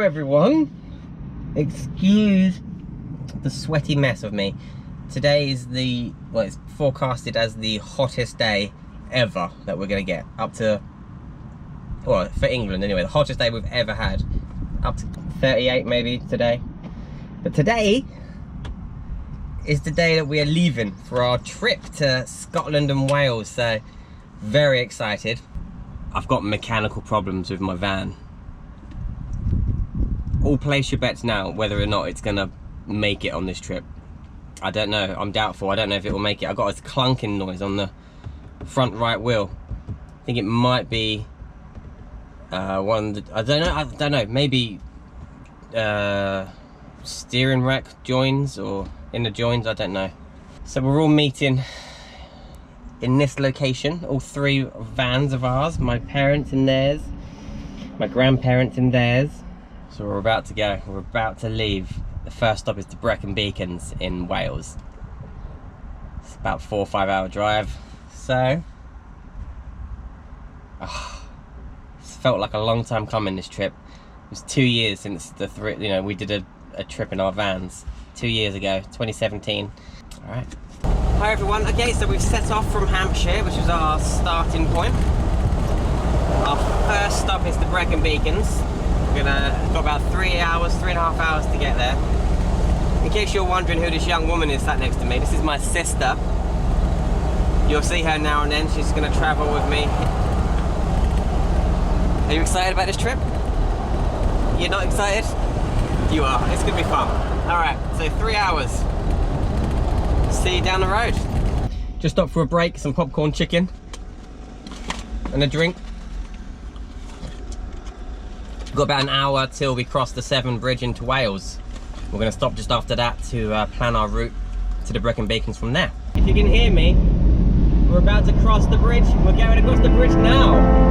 everyone. Excuse the sweaty mess of me. Today is it's forecasted as the hottest day ever that we're gonna get. Up to, well, for England anyway, the hottest day we've ever had. Up to 38 maybe today. But today is the day that we are leaving for our trip to Scotland and Wales, so very excited. I've got mechanical problems with my van. All place your bets now whether or not it's gonna make it on this trip. I don't know, I'm doubtful. I don't know if it will make it. I got a clunking noise on the front right wheel. I think it might be I don't know, maybe steering rack joins or inner joins, I don't know. So we're all meeting in this location, all three vans of ours, my parents in theirs, my grandparents in theirs. So we're about to go, we're about to leave. The first stop is the Breaon Beacons in Wales. It's about 4 or 5 hour drive. So, it's felt like a long time coming, this trip. It was 2 years since we did a trip in our vans. 2 years ago, 2017. All right. Hi everyone, okay, so we've set off from Hampshire, which is our starting point. Our first stop is the Breaon Beacons. We're got about 3.5 hours to get there. In case you're wondering who this young woman is sat next to me, this is my sister. You'll see her now and then, she's gonna travel with me. Are you excited about this trip? You're not excited? You are, it's gonna be fun. All right, so 3 hours. See you down the road. Just stopped for a break, some popcorn chicken and a drink. Got about an hour till we cross the Severn Bridge into Wales. We're going to stop just after that to plan our route to the Breaon Beacons from there. If you can hear me, we're about to cross the bridge. We're going across the bridge now.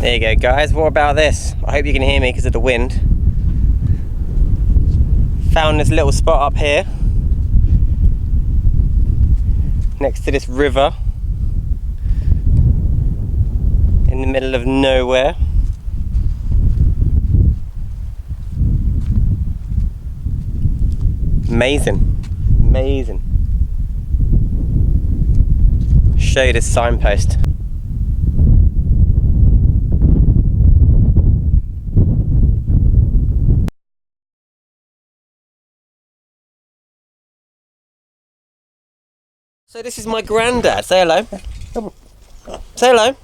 There you go, guys. What about this? I hope you can hear me because of the wind. Found this little spot up here next to this river in the middle of nowhere. Amazing, amazing. I'll show you this signpost. So this is my granddad. Say hello. Say hello.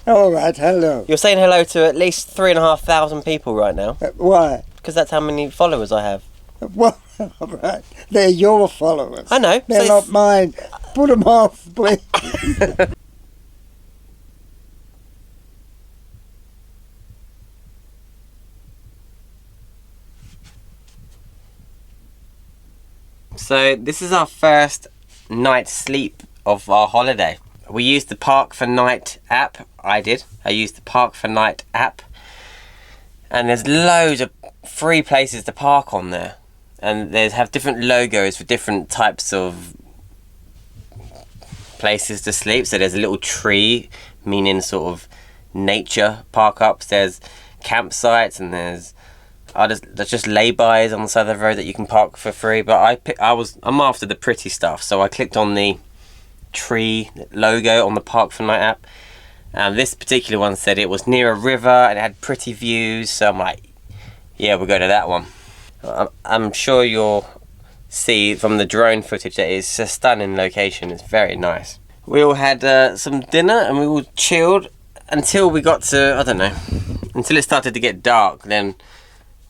All right, hello. You're saying hello to at least 3,500 people right now. Why? Because that's how many followers I have. Well, all right. They're your followers. I know. They're not mine. Put them off, please. So this is our first night's sleep of our holiday. We used the Park for Night app. I used the Park for Night app. And there's loads of free places to park on there. And they have different logos for different types of places to sleep. So there's a little tree, meaning sort of nature park ups. There's campsites and there's just lay-bys on the side of the road that you can park for free. But I'm after the pretty stuff, so I clicked on the tree logo on the Park for Night app, and this particular one said it was near a river and it had pretty views, so I'm like, yeah, we'll go to that one. I'm sure you'll see from the drone footage that it's a stunning location. It's very nice. We all had some dinner and we all chilled until we got to, I don't know, until it started to get dark. Then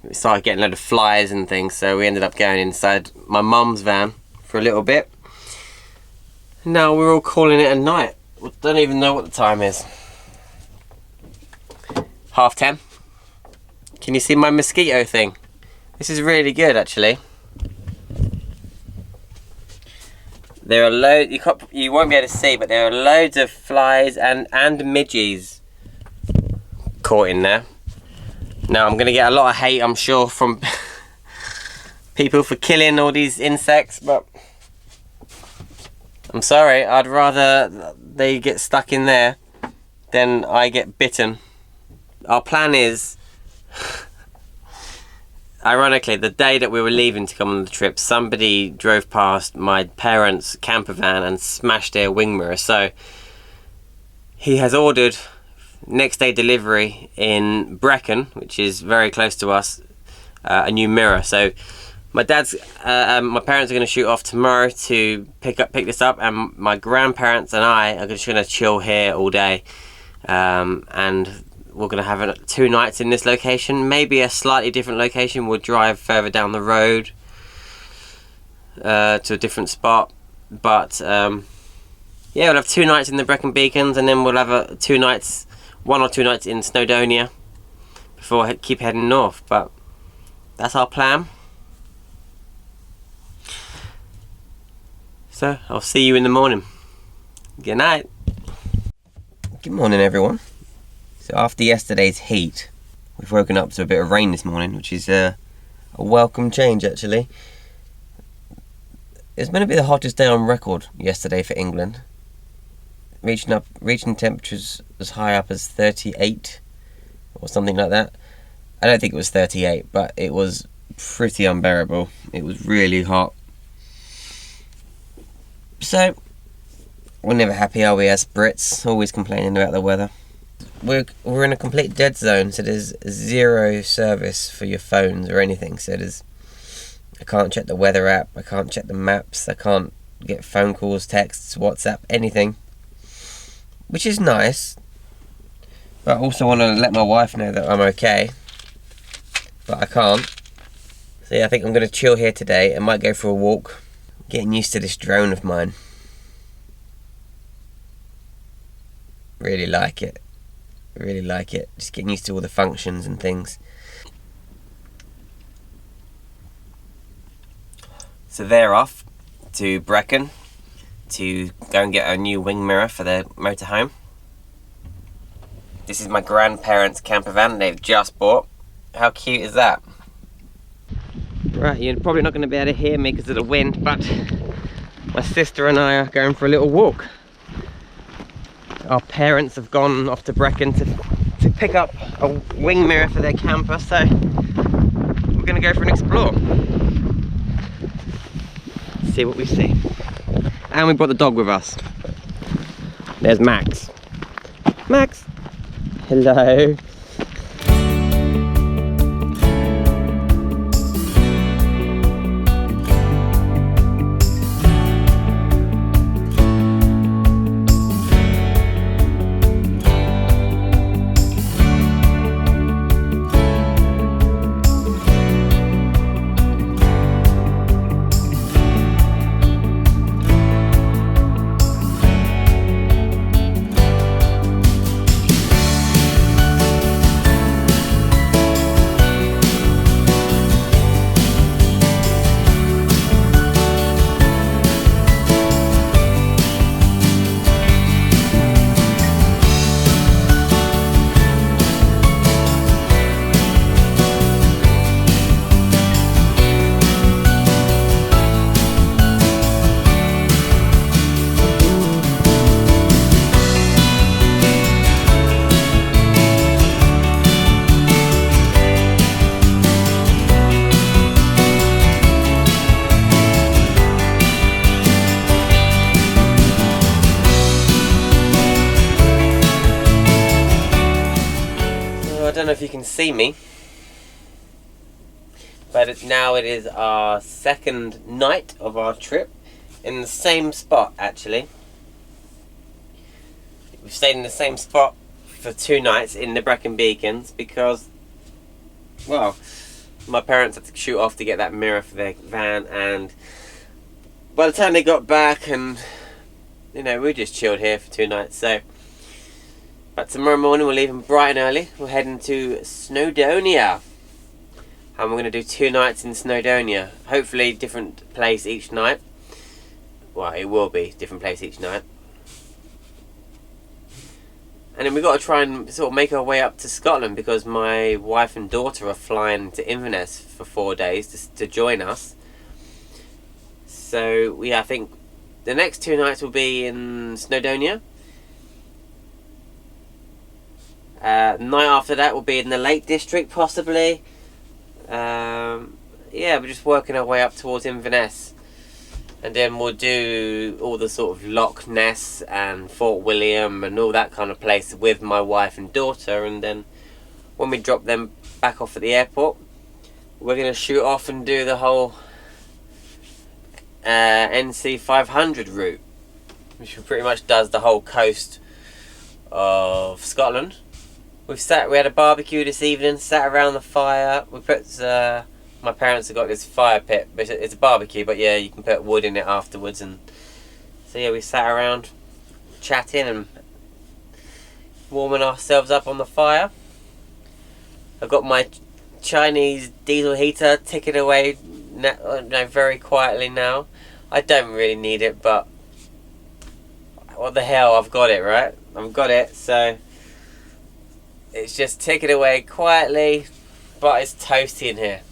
we started getting a load of flies and things, so we ended up going inside my mum's van for a little bit. Now we're all calling it a night. We don't even know what the time is. 10:30. Can you see my mosquito thing? This is really good, actually. There are loads, you won't be able to see, but there are loads of flies and midges caught in there. Now I'm going to get a lot of hate, I'm sure, from people for killing all these insects, but I'm sorry, I'd rather they get stuck in there than I get bitten. Our plan is, ironically, the day that we were leaving to come on the trip, somebody drove past my parents' camper van and smashed their wing mirror. So he has ordered next day delivery in Brecon, which is very close to us, a new mirror. So my parents are going to shoot off tomorrow to pick this up, and my grandparents and I are just going to chill here all day, and we're going to have 2 nights in this location, maybe a slightly different location. We'll drive further down the road to a different spot, but yeah, we'll have 2 nights in the Breaon Beacons, and then we'll have 1 or 2 nights in Snowdonia before I keep heading north. But that's our plan. So I'll see you in the morning. Good night. Good morning, everyone. So after yesterday's heat, we've woken up to a bit of rain this morning, which is a welcome change, actually. It's meant to be the hottest day on record yesterday for England, reaching temperatures as high up as 38 or something like that. I don't think it was 38, but it was pretty unbearable. It was really hot. So we're never happy, are we, as Brits? Always complaining about the weather. We're in a complete dead zone, so there's 0 service for your phones or anything. So I can't check the weather app, I can't check the maps, I can't get phone calls, texts, WhatsApp, anything, which is nice. But I also want to let my wife know that I'm okay, but I can't. So yeah, I think I'm going to chill here today. I might go for a walk. Getting used to this drone of mine. Really like it. Really like it. Just getting used to all the functions and things. So they're off to Brecon to go and get a new wing mirror for their motorhome. This is my grandparents' camper van they've just bought. How cute is that? Right, you're probably not going to be able to hear me because of the wind, but my sister and I are going for a little walk. Our parents have gone off to Brecon to pick up a wing mirror for their camper, so we're going to go for an explore. See what we see. And we brought the dog with us. There's Max. Max! Hello. I don't know if you can see me, but now it is our second night of our trip in the same spot, actually. we've stayed in the same spot for 2 nights in the Breaon Beacons because, well, my parents had to shoot off to get that mirror for their van, and by the time they got back, and you know, we just chilled here for 2 nights. So, but tomorrow morning we're leaving bright and early. We're heading to Snowdonia, and we're going to do 2 nights in Snowdonia. Hopefully different place each night. Well, it will be different place each night. And then we've got to try and sort of make our way up to Scotland because my wife and daughter are flying to Inverness for 4 days to join us. So, yeah, I think the next 2 nights will be in Snowdonia. Night after that will be in the Lake District, possibly. Yeah, we're just working our way up towards Inverness. And then we'll do all the sort of Loch Ness and Fort William and all that kind of place with my wife and daughter. And then when we drop them back off at the airport, we're going to shoot off and do the whole NC 500 route, which pretty much does the whole coast of Scotland. We had a barbecue this evening, sat around the fire. We put my parents have got this fire pit, but it's a barbecue, but yeah, you can put wood in it afterwards. And so yeah, we sat around chatting and warming ourselves up on the fire. I've got my Chinese diesel heater ticking away very quietly now. I don't really need it, but what the hell, I've got it, right? I've got it, so it's just ticking away quietly, but it's toasty in here.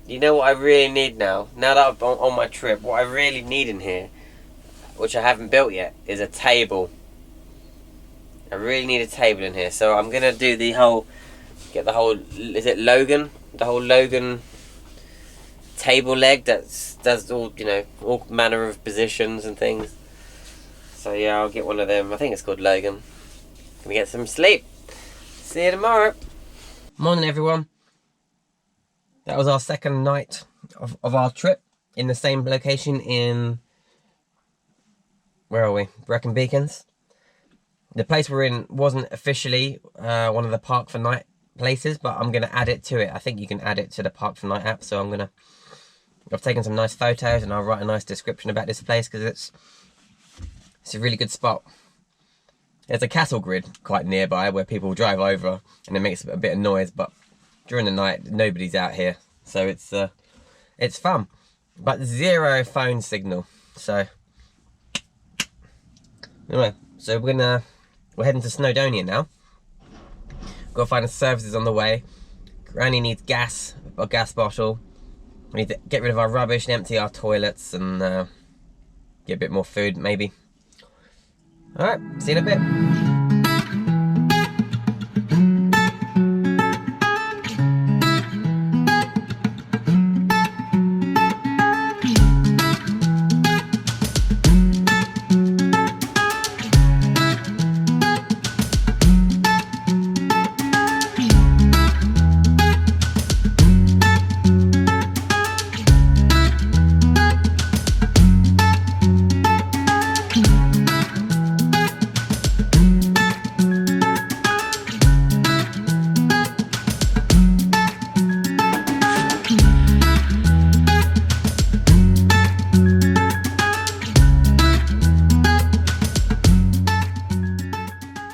You know what I really need now? Now that I'm on my trip, what I really need in here, which I haven't built yet, is a table. I really need a table in here. So I'm going to do the whole, is it Logan? The whole Logan table leg that does all, you know, all manner of positions and things. So yeah, I'll get one of them. I think it's called Logan. Gonna get some sleep. See you tomorrow. Morning everyone. That was our second night of our trip in the same location in, where are we? Breaon Beacons. The place we're in wasn't officially one of the Park for Night places, but I'm going to add it to it. I think you can add it to the Park for Night app, so I've taken some nice photos and I'll write a nice description about this place because it's a really good spot. There's a cattle grid quite nearby where people drive over and it makes a bit of noise, but during the night nobody's out here, so it's fun, but 0 phone signal. So anyway, so we're heading to Snowdonia now. Got to find the services on the way. Granny needs gas, a gas bottle. We need to get rid of our rubbish and empty our toilets and get a bit more food maybe. Alright, see you in a bit.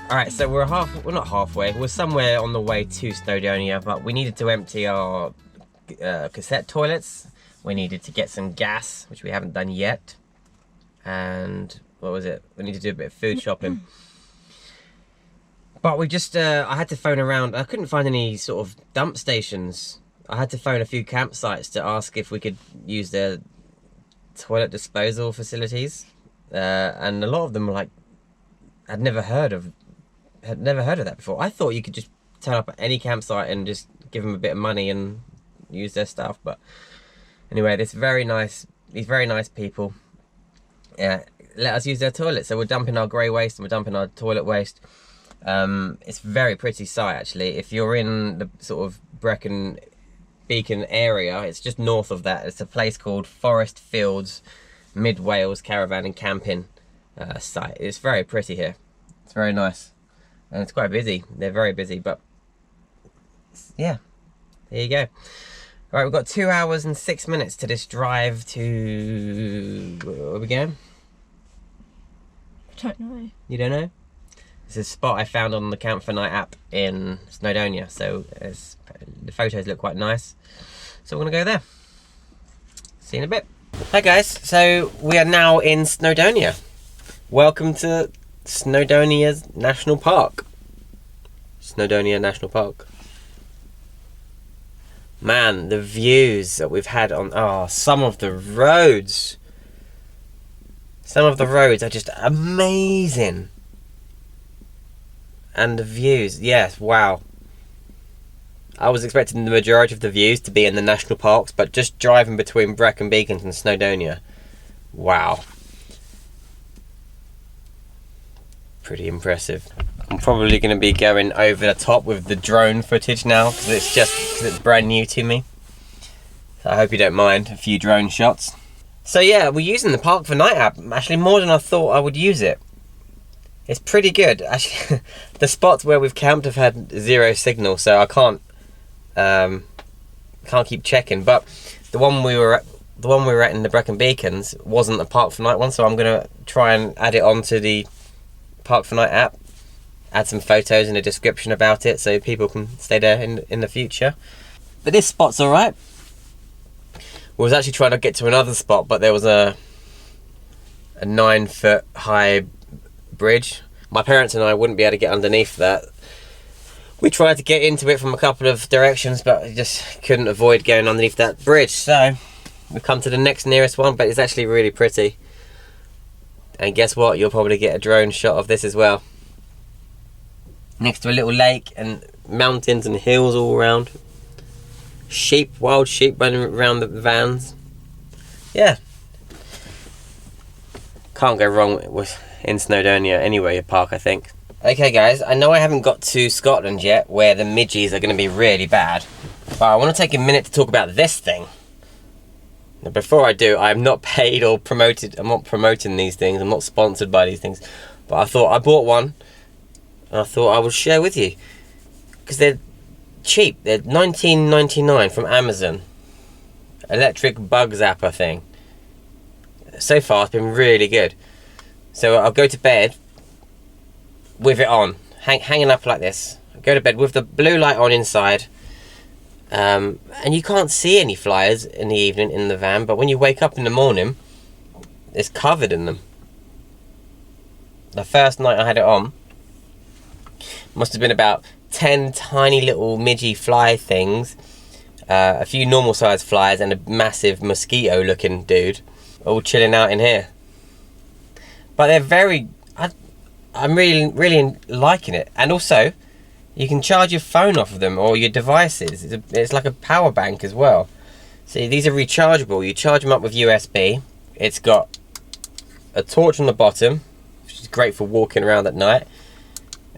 Alright, so we're not halfway, we're somewhere on the way to Snowdonia, but we needed to empty our cassette toilets. We needed to get some gas, which we haven't done yet. And what was it? We need to do a bit of food shopping. But we just, I had to phone around. I couldn't find any sort of dump stations. I had to phone a few campsites to ask if we could use their toilet disposal facilities. And a lot of them were like, I'd never heard of that before. I thought you could just turn up at any campsite and just give them a bit of money and use their stuff. But anyway, these very nice people let us use their toilet. So we're dumping our grey waste and we're dumping our toilet waste. It's a very pretty site actually. If you're in the sort of Brecon Beacon area, it's just north of that. It's a place called Forest Fields mid-Wales caravan and camping site. It's very pretty here. It's very nice. And it's quite busy. They're very busy, but yeah, there you go. All right, we've got 2 hours and 6 minutes to this drive to... Where are we going? I don't know. You don't know? It's a spot I found on the Camp for Night app in Snowdonia, so the photos look quite nice. So we're gonna go there. See you in a bit. Hi guys, so we are now in Snowdonia. Welcome to Snowdonia's National Park. Snowdonia National Park. Man, the views that we've had on some of the roads. Some of the roads are just amazing. And the views, yes, wow. I was expecting the majority of the views to be in the national parks, but just driving between Breaon Beacons and Snowdonia, wow. Pretty impressive. I'm probably going to be going over the top with the drone footage now, because it's brand new to me. So I hope you don't mind a few drone shots. So yeah, we're using the Park for Night app, actually more than I thought I would use it. It's pretty good. Actually, the spots where we've camped have had 0 signal, so I can't keep checking. But the one we were at in the Breaon Beacons wasn't a Park for Night one, so I'm gonna try and add it onto the Park for Night app. Add some photos and a description about it, so people can stay there in the future. But this spot's all right. We was actually trying to get to another spot, but there was a 9-foot high bridge. My parents and I wouldn't be able to get underneath that. We tried to get into it from a couple of directions, but we just couldn't avoid going underneath that bridge. So we've come to the next nearest one, but it's actually really pretty. And guess what? You'll probably get a drone shot of this as well. Next to a little lake and mountains and hills all around. Sheep, wild sheep running around the vans. Yeah. Can't go wrong with in Snowdonia anyway, a park, I think. Okay guys, I know I haven't got to Scotland yet, where the midges are going to be really bad, but I want to take a minute to talk about this thing. Now, before I do, I'm not paid or promoted. I'm not promoting these things. I'm not sponsored by these things, but I thought I bought one and I thought I would share with you because they're cheap. They're $19.99 from Amazon. Electric bug zapper thing. So far, it's been really good. So I'll go to bed with it on, hanging up like this. I'll go to bed with the blue light on inside, and you can't see any flies in the evening in the van, but when you wake up in the morning, it's covered in them. The first night I had it on, must have been about 10 tiny little midgy fly things, a few normal sized flies, and a massive mosquito looking dude, all chilling out in here. But they're very, I'm really liking it. And also, you can charge your phone off of them or your devices. It's like a power bank as well. See, these are rechargeable. You charge them up with USB. It's got a torch on the bottom, which is great for walking around at night.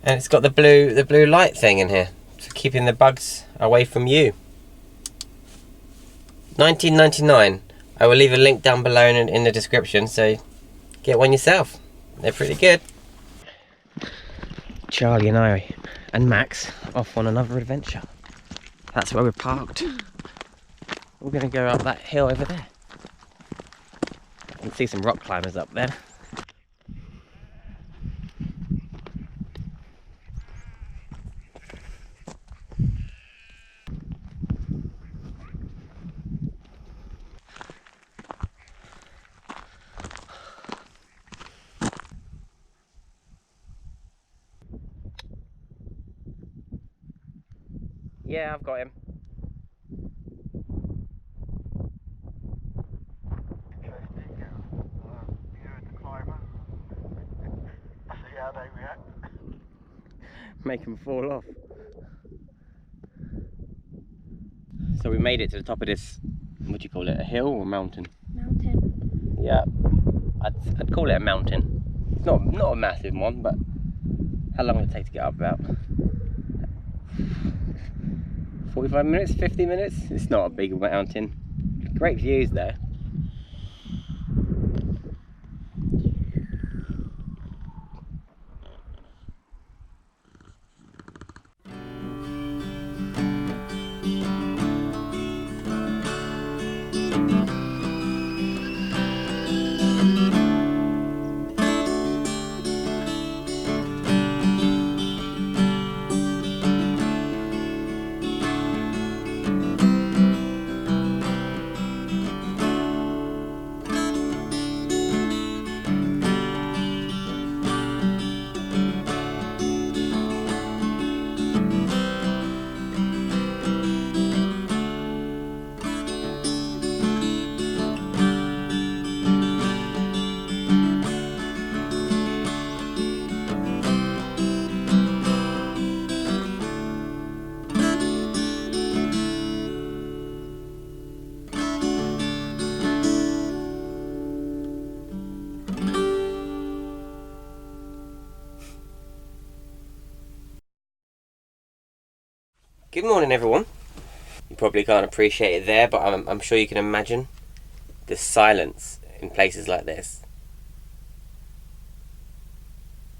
And it's got the blue light thing in here for keeping the bugs away from you. $19.99. I will leave a link down below in the description, so get one yourself. They're pretty good. Charlie and I and Max off on another adventure. That's where we're parked. We're going to go up that hill over there. You can see some rock climbers up there. Yeah, I've got him. Make them fall off. So we made it to the top of this, what do you call it, a hill or mountain? Mountain. Yeah, I'd call it a mountain. It's not a massive one, but how long would it take to get up? About 45 minutes, 50 minutes? It's not a big mountain. Great views there. Good morning, everyone. You probably can't appreciate it there, but I'm sure you can imagine the silence in places like this.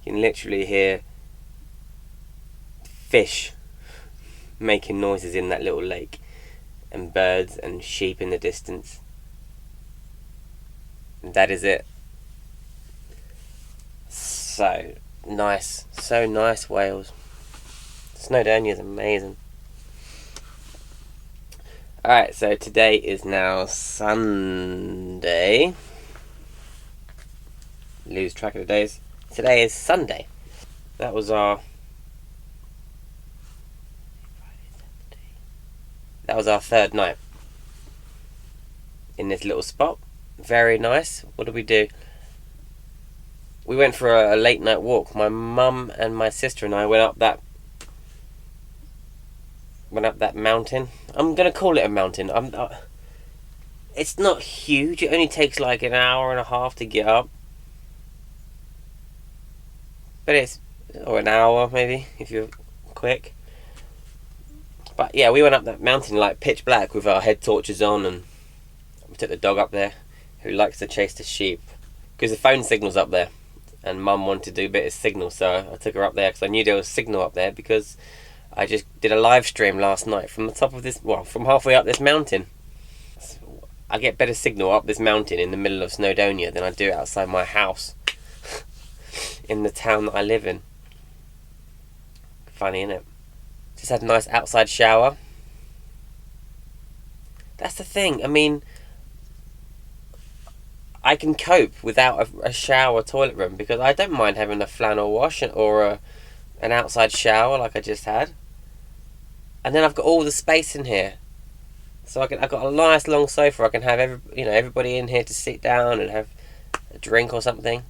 You can literally hear fish making noises in that little lake, and birds and sheep in the distance. And that is it. So nice Wales. Snowdonia is amazing. Alright, so today is now Sunday. Lose track of the days. Today is Sunday. That was our third night in this little spot. Very nice. What did we do? We went for a late night walk. My mum and my sister and I went up that mountain. I'm gonna call it a mountain. It's not huge. It only takes like an hour and a half to get up, but or an hour maybe if you're quick. But yeah, we went up that mountain like pitch black with our head torches on, and we took the dog up there, who likes to chase the sheep, because the phone signal's up there, and Mum wanted to do a bit of signal, so I took her up there because I knew there was signal up there, because I just did a live stream last night from the top of this, from halfway up this mountain. I get better signal up this mountain in the middle of Snowdonia than I do outside my house in the town that I live in. Funny, innit? Just had a nice outside shower. That's the thing. I mean, I can cope without a shower toilet room, because I don't mind having a flannel wash or an outside shower like I just had. And then I've got all the space in here, so I've got a nice long sofa. I can have everybody in here to sit down and have a drink or something.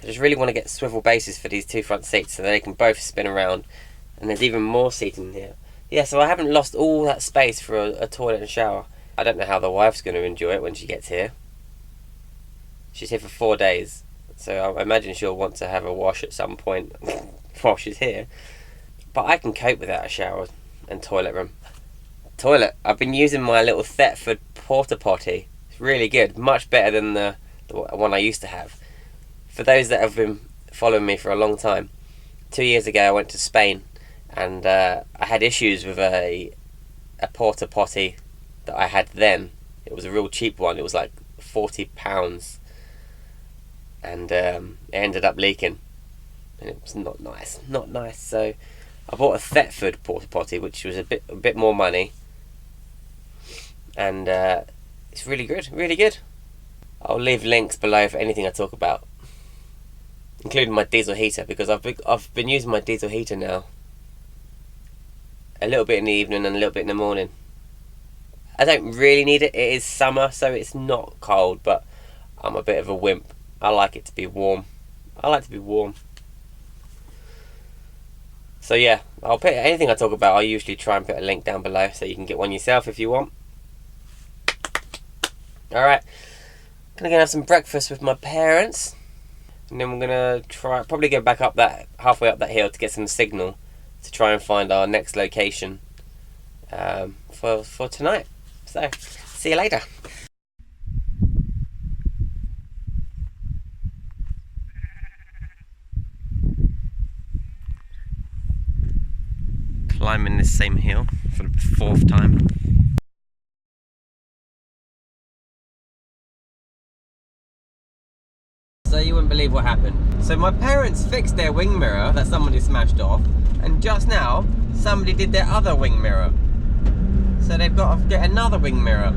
I just really want to get swivel bases for these two front seats so they can both spin around, and there's even more seating here. Yeah, so I haven't lost all that space for a toilet and shower. I don't know how the wife's going to enjoy it when she gets here. She's here for 4 days, so I imagine she'll want to have a wash at some point while she's here. But I can cope without a shower and toilet room. Toilet, I've been using my little Thetford porta potty. It's really good, much better than the one I used to have. For those that have been following me for a long time, 2 years ago I went to Spain, and I had issues with a porta potty that I had then. It was a real cheap one. It was like £40, and it ended up leaking, and it was not nice. So I bought a Thetford porta potty, which was a bit more money, and it's really good. I'll leave links below for anything I talk about, including my diesel heater, because I've been using my diesel heater now a little bit in the evening and a little bit in the morning. I don't really need it. It is summer, so it's not cold, but I'm a bit of a wimp. I like it to be warm. So yeah, I'll put anything I talk about, I'll usually try and put a link down below so you can get one yourself if you want. Alright, gonna go have some breakfast with my parents, and then we're gonna probably go back halfway up that hill to get some signal to try and find our next location for tonight. So, see you later. Climbing this same hill for the 4th time. So you wouldn't believe what happened. So my parents fixed their wing mirror that somebody smashed off, and just now somebody did their other wing mirror. So they've got to get another wing mirror.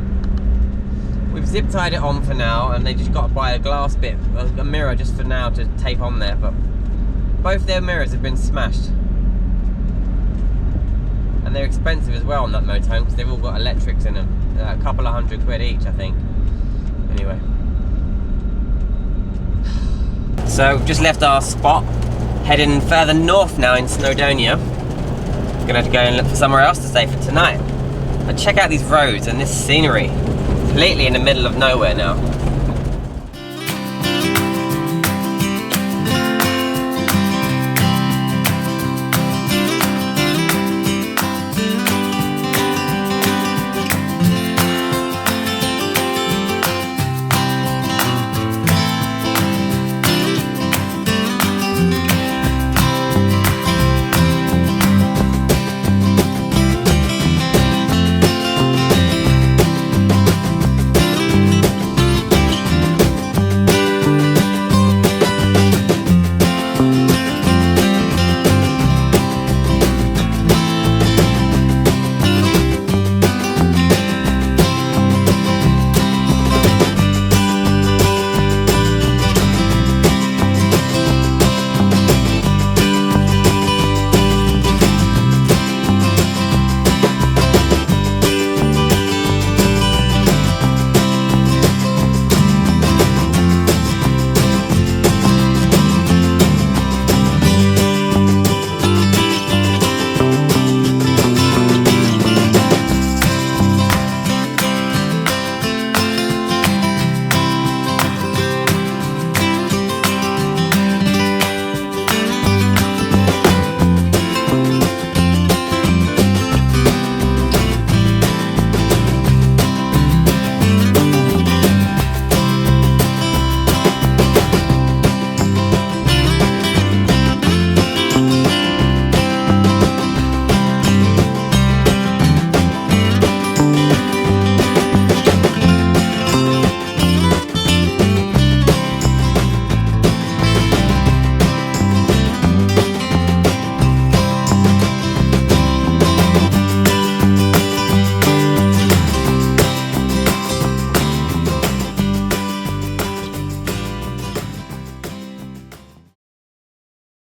We've zip tied it on for now, and they just got to buy a glass bit, a mirror just for now to tape on there, but both their mirrors have been smashed. And they're expensive as well on that motorhome, because they've all got electrics in them. A couple of £100 each, I think. Anyway. So we've just left our spot, heading further north now in Snowdonia. Gonna have to go and look for somewhere else to stay for tonight. But check out these roads and this scenery. Completely in the middle of nowhere now.